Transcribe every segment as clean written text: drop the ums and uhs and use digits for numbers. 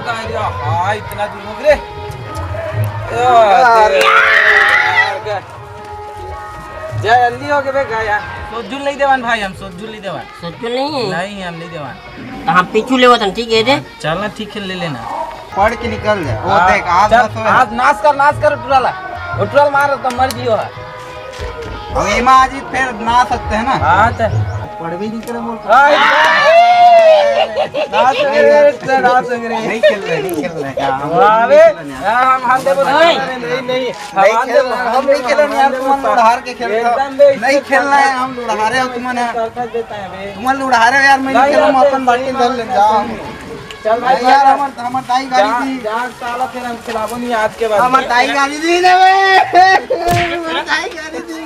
हाँ इतना दूर हो गए जल्दी हो गए गया सोजुल नहीं देवान भाई हम सोजुल नहीं देवान सोजुल नहीं नहीं हम नहीं देवान तो हम पीछू ले वतन ठीक है दे चलना ठीक है ले लेना पढ़ के निकल जाए वो देख आज नाच कर उठला मार तो मर जियो है अब एमा आज फिर ना सकते हैं ना हाँ तो पढ़ भी नहीं करे बोल नहीं खेल रहे हम नहीं खेल रहे यार तुम लुढ़ार के खेल नहीं खेल रहे हैं हम लुढ़ारे हो तुम लुढ़ारे यार मैं नहीं खेल रहा हूं अपन बाल्टी धर ले जाओ चल भाई यार हमर ताई गाड़ी दी जा साला फिर हम खिलाबो नहीं आज के बाद हमर ताई गाड़ी दी ना बे ताई गाड़ी दी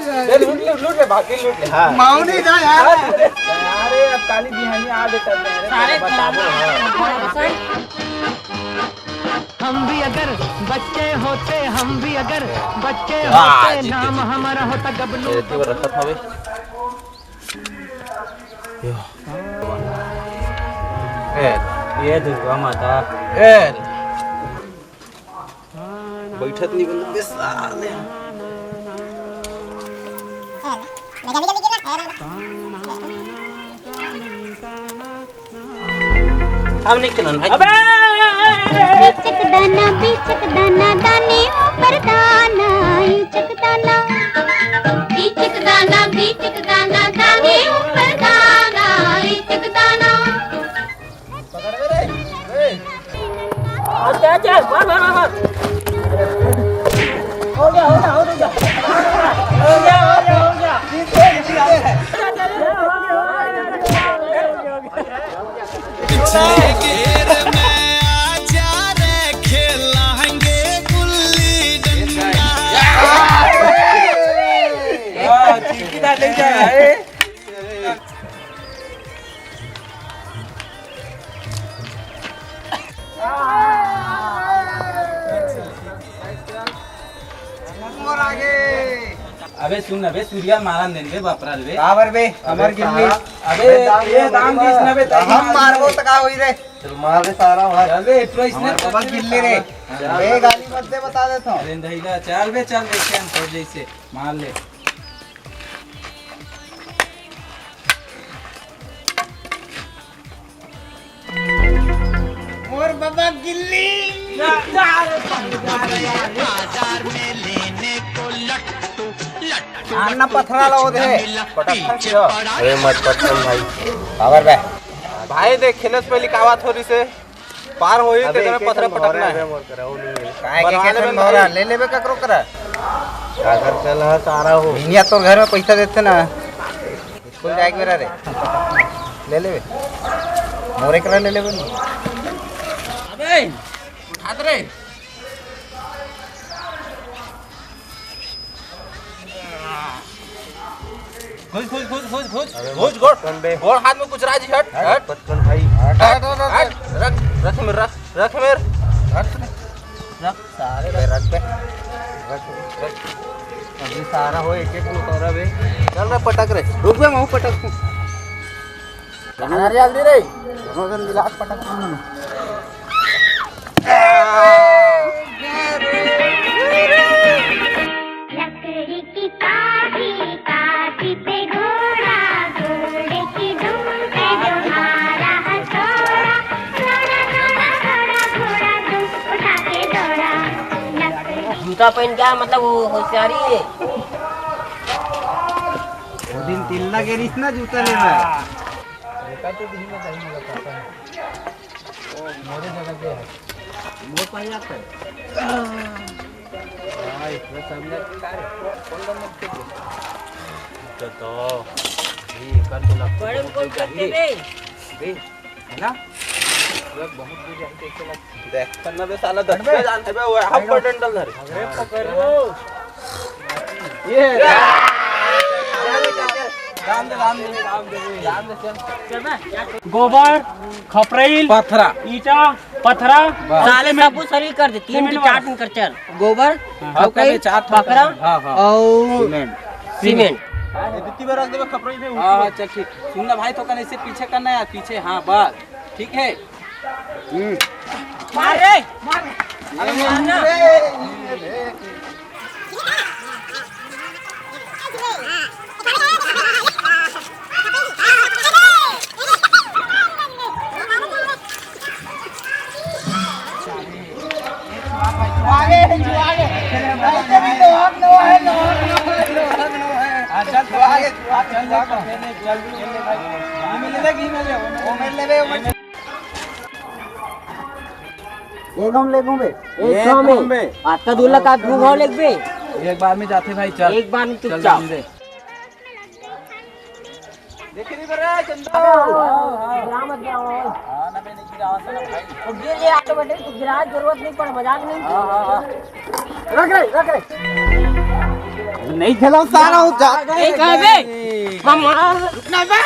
लूट ले बाकी लूट ले हां माऊ नहीं था यार अरे अब काली बिहानी आ देता है सारे बताबो हम भी अगर बच्चे होते हम भी अगर बच्चे होते नाम हमारा होता गबलू रखत हवे ये दुर्गा माता बैठत नहीं बन बेसाले हम नहीं खेलन भाई अबे बीचक दाना दाने ऊपर दाना बीचक दाना दाने ऊपर दाना बीचक दाना चल मार हो गया अबे सुन अबे सूर्या मारन देन बे बापरा बे काबर बे हमर गिल्ली अबे ये दाम दिस न बे हम मारबो त का होई रे चल मार दे सारा भाई चल बे इतना इसने बाबा गिल्ली रे बे गाली मत दे बता देता हूं अरे दहीला चल बे चल देखे हम तो जैसे मार ले और बाबा गिल्ली बाजार में लेने को लट्टू अन्ना पथरा लो दे पटक छियो अरे मत पटक भाई काबर बे भाई देख खेलस पहली कावत होरी से पार होई ते में पथरा पटकना है काहे के कैसे मोरा ले लेबे ककरो करा अगर चल है सारा हो मिनिया तो घर में पैसा देते ना स्कूल जाए मेरा रे ले लेबे मोरे करा ले लेबे अबे उठा दे रे खोज गोड़ हाथ में कुछ राजी हट हट बचपन भाई रख मेरे रख सारे रख बे रख अभी सारा हो एक एक तोरा बे चल रे पटक रे रुक बे मैं पटक अरे जल्दी रे दोनों जन मिला पटक लकड़ी की काठी पे घोड़ा घोड़े की दुम पे जो मारा हथौड़ा घोड़ा दुम उठा के दौड़ा जूता पहन क्या मतलब वो होशियारी है वो दिन तिल्ला गेरिस ना जूता ले रहा तो दिन में चाहिए मेरा पापा है ओ मोरे जगह पे है मोर पाई आता है हां इसमें सामने का कौन मत तो ये कर तो लग बड़े को करते बे है ना लोग बहुत दूर जाते ऐसे लग देख करना बे साला दस पे जानते बे वो हाफ बटन डाल धर अरे पकड़ो ये राम दे चल गोबर खपरेल पथरा ईटा पथरा साले में सब सही कर दे 3 मिनट 4 मिनट कर चल गोबर हाउ का चाट बकरा हां और सीमेंट दित्ती बार रख दे खपरई में हां चल ठीक सुन ना भाई तो कने से पीछे करना है पीछे हां बस ठीक है मार रे अरे मारना एक गांव में आता दूल्हा का दू गांव लेक बे एक बार में जाते भाई चल एक बार में चल चुपचाप जान दे जरूरत नहीं पड़े मजाक नहीं नहीं खेला सारा हो जा एक है बे हम रुकना बे